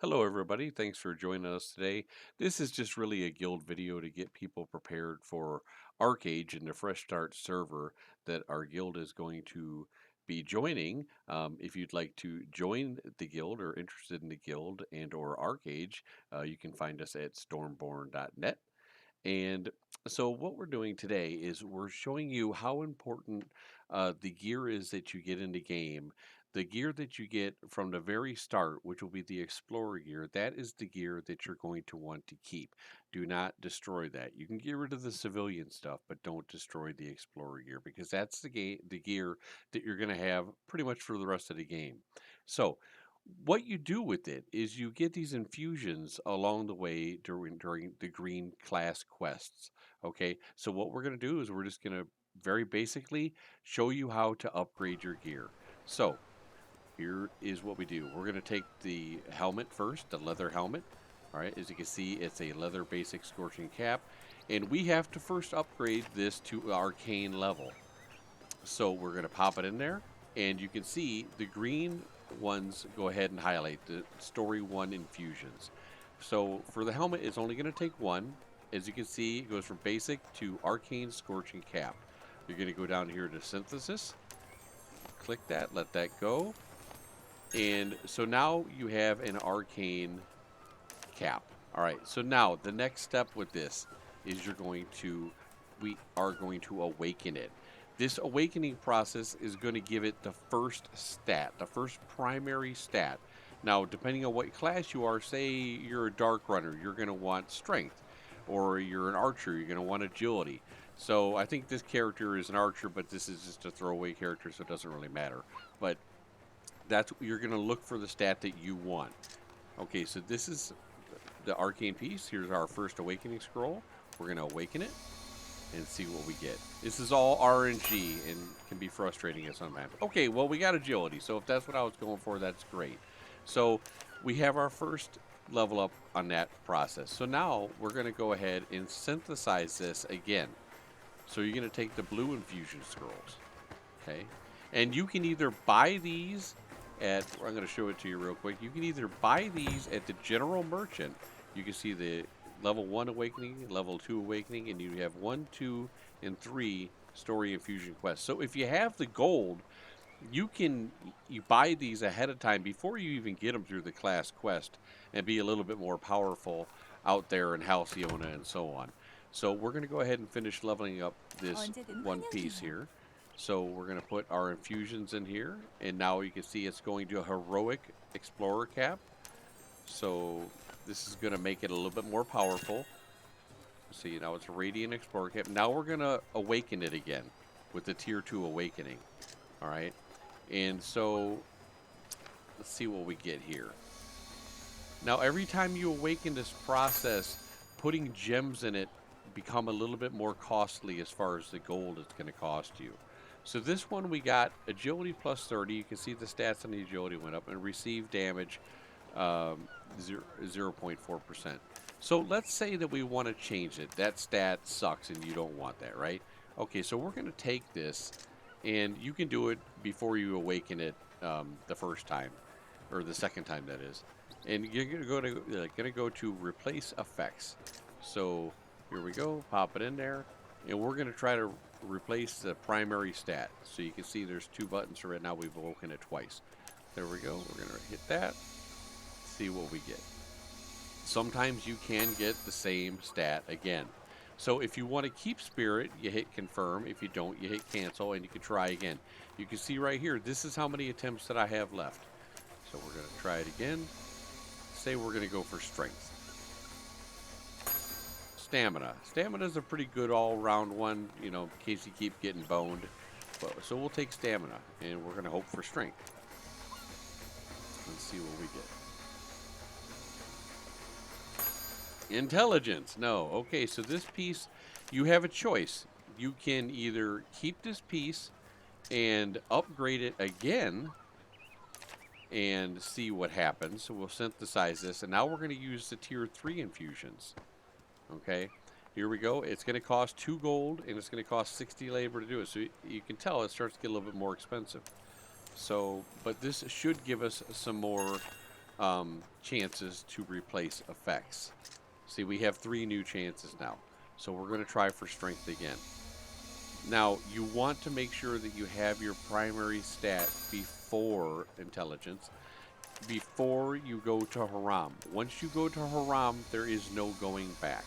Hello, everybody. Thanks for joining us today. This is just really a guild video to get people prepared for Archeage and the Fresh Start server that our guild is going to be joining. If you'd like to join the guild or interested in the guild and or Archeage, you can find us at stormborn.net. And so what we're doing today is we're showing you how important the gear is that you get in the game. The gear that you get from the very start, which will be the Explorer gear, that is the gear that you're going to want to keep. Do not destroy that. You can get rid of the civilian stuff, but don't destroy the Explorer gear because that's the gear that you're going to have pretty much for the rest of the game. So what you do with it is you get these infusions along the way during the green class quests. Okay, so what we're going to do is we're just going to very basically show you how to upgrade your gear. So here is what we do. We're going to take the helmet first, the leather helmet. All right, as you can see, it's a leather basic scorching cap, and we have to first upgrade this to arcane level. So we're going to pop it in there, and you can see the green ones go ahead and highlight the story 1 infusions. So for the helmet, it's only going to take one. As you can see, it goes from basic to arcane scorching cap. You're going to go down here to synthesis, click that, let that go. And so now you have an arcane cap. All right, so now the next step with this is we are going to awaken it. This awakening process is going to give it the first stat, the first primary stat. Now, depending on what class you are, say you're a dark runner, you're going to want strength, or you're an archer, you're going to want agility. So I think this character is an archer, but this is just a throwaway character, so it doesn't really matter. But that's you're going to look for the stat that you want. Okay, so this is the arcane piece. Here's our first awakening scroll. We're going to awaken it and see what we get. This is all RNG and can be frustrating at some times. Okay, well, we got agility, so if that's what I was going for, that's great. So we have our first level up on that process. So now we're going to go ahead and synthesize this again. So you're going to take the blue infusion scrolls, okay? And you can either buy these I'm going to show it to you real quick. You can either buy these at the general merchant. You can see the level 1 awakening, level 2 awakening, and you have 1, 2, and 3 story infusion quests. So if you have the gold, you buy these ahead of time before you even get them through the class quest and be a little bit more powerful out there in Halcyona and so on. So we're going to go ahead and finish leveling up this one piece here. So we're going to put our infusions in here, and now you can see it's going to a heroic explorer cap. So this is going to make it a little bit more powerful. See, now it's a radiant explorer cap. Now we're going to awaken it again with the tier 2 awakening. All right, and so let's see what we get here. Now every time you awaken this process, putting gems in it become a little bit more costly as far as the gold it's going to cost you. So this one we got agility plus 30. You can see the stats on the agility went up, and receive damage 0.4%. So let's say that we want to change it. That stat sucks and you don't want that, right? Okay, so we're going to take this, and you can do it before you awaken it the first time, or the second time, that is. And you're going to go to replace effects. So here we go, pop it in there, and we're going to try to replace the primary stat. So you can see there's 2 buttons right now. We've awoken it twice. There we go. We're going to hit that. See what we get. Sometimes you can get the same stat again. So if you want to keep spirit, you hit confirm. If you don't, you hit cancel, and you can try again. You can see right here, this is how many attempts that I have left. So we're going to try it again. Say we're going to go for strength. Stamina. Stamina is a pretty good all-round one, you know, in case you keep getting boned. So we'll take stamina, and we're going to hope for strength. Let's see what we get. Intelligence. No. Okay, so this piece, you have a choice. You can either keep this piece and upgrade it again and see what happens. So we'll synthesize this, and now we're going to use the tier 3 infusions. Okay, here we go. It's going to cost 2 gold, and it's going to cost 60 labor to do it. So you can tell it starts to get a little bit more expensive. So, but this should give us some more chances to replace effects. See, we have 3 new chances now. So we're going to try for strength again. Now, you want to make sure that you have your primary stat before intelligence, before you go to Haram. Once you go to Haram, there is no going back.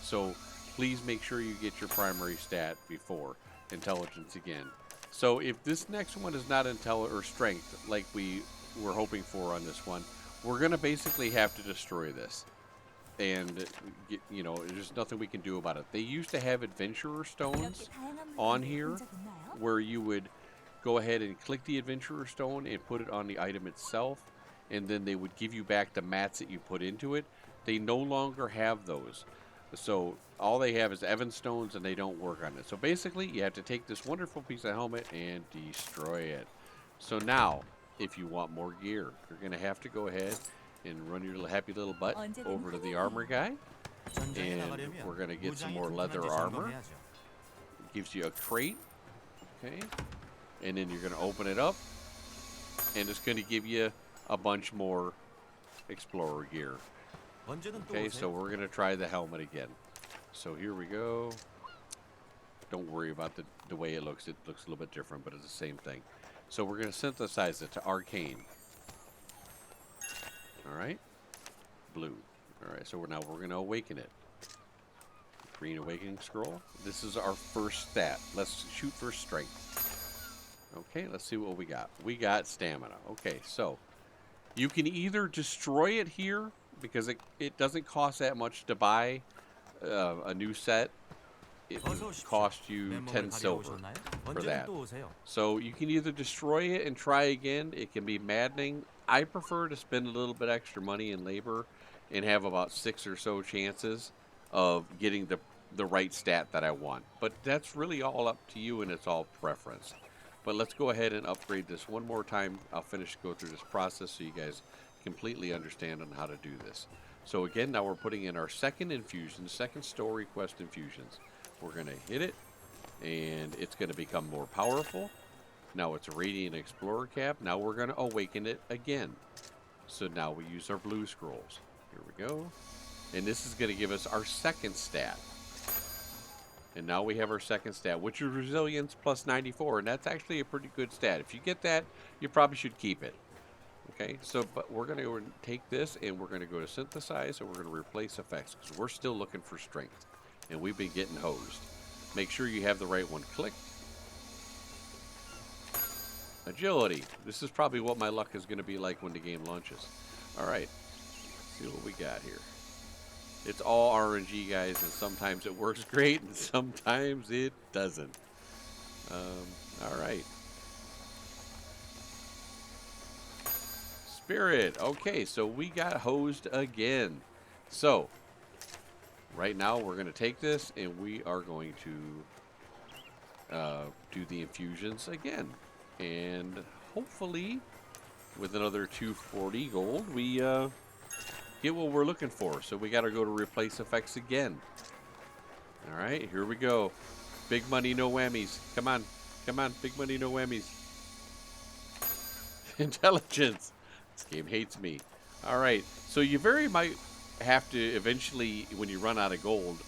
So please make sure you get your primary stat before intelligence again. So if this next one is not or strength like we were hoping for on this one, we're going to basically have to destroy this. And, you know, there's nothing we can do about it. They used to have adventurer stones on here where you would go ahead and click the adventurer stone and put it on the item itself, and then they would give you back the mats that you put into it. They no longer have those. So all they have is Evan stones, and they don't work on it. So basically, you have to take this wonderful piece of helmet and destroy it. So now, if you want more gear, you're going to have to go ahead and run your happy little butt over to the armor guy, and we're going to get some more leather armor. It gives you a crate, okay, and then you're going to open it up, and it's going to give you a bunch more explorer gear. Okay, so we're going to try the helmet again. So here we go. Don't worry about the way it looks. It looks a little bit different, but it's the same thing. So we're going to synthesize it to arcane. All right, blue. All right, so we're going to awaken it. Green awakening scroll. This is our first stat. Let's shoot for strength. Okay, let's see what we got. We got stamina. Okay, so you can either destroy it here because it doesn't cost that much to buy a new set. It would cost you 10 silver for that. So you can either destroy it and try again. It can be maddening. I prefer to spend a little bit extra money and labor and have about 6 or so chances of getting the right stat that I want. But that's really all up to you, and it's all preference. But let's go ahead and upgrade this one more time. I'll go through this process so you guys completely understand on how to do this. So again, now we're putting in our second infusion, second story quest infusions. We're going to hit it, and it's going to become more powerful. Now it's a Radiant Explorer cap. Now we're going to awaken it again. So now we use our blue scrolls. Here we go. And this is going to give us our second stat. And now we have our second stat, which is resilience plus 94. And that's actually a pretty good stat. If you get that, you probably should keep it. Okay, so but we're going to take this and we're going to go to synthesize, and we're going to replace effects because we're still looking for strength. And we've been getting hosed. Make sure you have the right one clicked. Agility. This is probably what my luck is going to be like when the game launches. All right. Let's see what we got here. It's all RNG, guys, and sometimes it works great, and sometimes it doesn't. All right. Spirit. Okay, so we got hosed again. So right now, we're going to take this, and we are going to do the infusions again. And hopefully, with another 240 gold, we get what we're looking for. So we got to go to replace effects again. All right, here we go. Big money, no whammies. Come on. Come on, big money, no whammies. Intelligence. This game hates me. All right, so you very might have to eventually, when you run out of gold,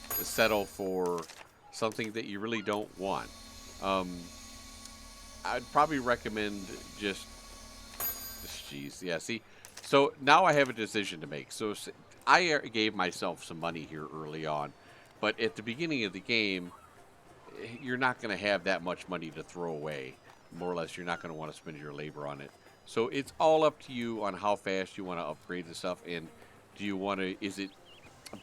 settle for something that you really don't want. I'd probably recommend just jeez, yeah, see, so now I have a decision to make. So I gave myself some money here early on, but at the beginning of the game, you're not going to have that much money to throw away. More or less, you're not going to want to spend your labor on it. So it's all up to you on how fast you want to upgrade the stuff, and do you want to, is it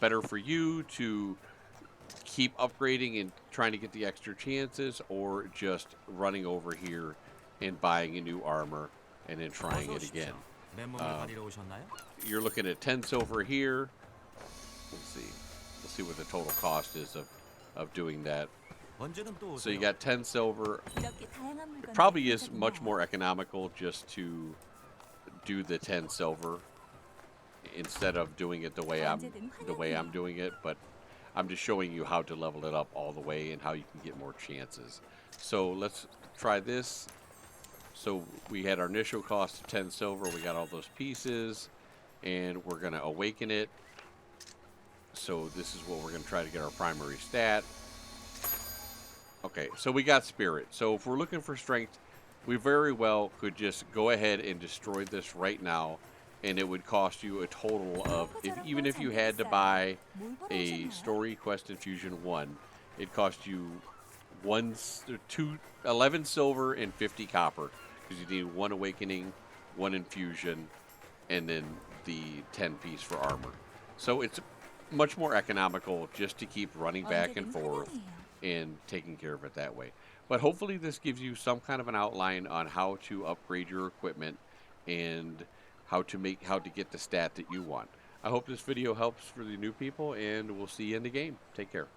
better for you to keep upgrading and trying to get the extra chances, or just running over here and buying a new armor and then trying it again? You're looking at 10 silver here. Let's see what the total cost is of doing that. So you got 10 silver. It probably is much more economical just to do the 10 silver instead of doing it the way I'm doing it, but I'm just showing you how to level it up all the way and how you can get more chances. So let's try this. So we had our initial cost of 10 silver. We got all those pieces, and we're going to awaken it. So this is what we're going to try to get our primary stat. Okay, so we got spirit. So if we're looking for strength, we very well could just go ahead and destroy this right now, and it would cost you a total of, if even if you had to buy a story quest infusion 1, it cost you 11 silver and 50 copper, because you need 1 awakening, 1 infusion, and then the 10 piece for armor. So it's much more economical just to keep running back and forth and taking care of it that way. But hopefully this gives you some kind of an outline on how to upgrade your equipment and how to get the stat that you want. I hope this video helps for the new people, and we'll see you in the game. Take care.